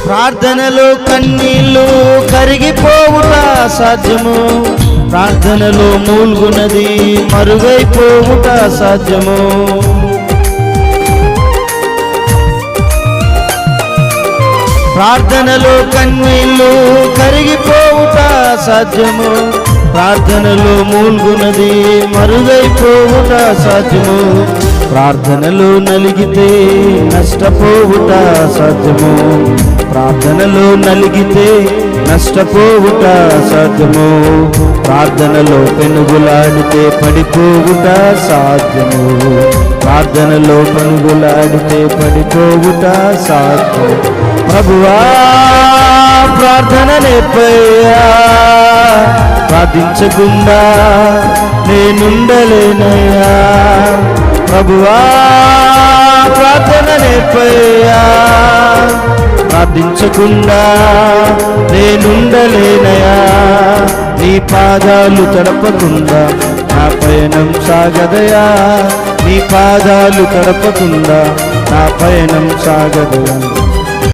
ప్రార్థనలో కన్నీళ్ళు కరిగిపోవుట సాధ్యము, ప్రార్థనలో మూల్గునది మరుగైపోవుట సాధ్యము. ప్రార్థనలో కన్నీళ్ళు కరిగిపోవుట సాధ్యము, ప్రార్థనలో మూల్గునది మరుగైపోవుట సాధ్యము. ప్రార్థనలో నలిగితే నష్టపోవుట సాధ్యము, ప్రార్థనలో నలిగితే నష్టపోవుట సాధ్యము. ప్రార్థనలో పెనుగులాడితే పడిపోవుట సాధ్యము, ప్రార్థనలో పెనుగులాడితే పడిపోవుట సాధ్యము. ప్రభువా ప్రార్థన నేర్పయ్యా, ప్రార్థించకుండా నేనుండలేనయ్యా. ప్రభువా ప్రార్థన నేర్పయ్యా, ప్రార్థించకుండా నేనుండలేనయా. నీ పాదాలు తడపకుండా నా పయనం సాగదయా, నీ పాదాలు తడపకుండా నా పయనం సాగదయా.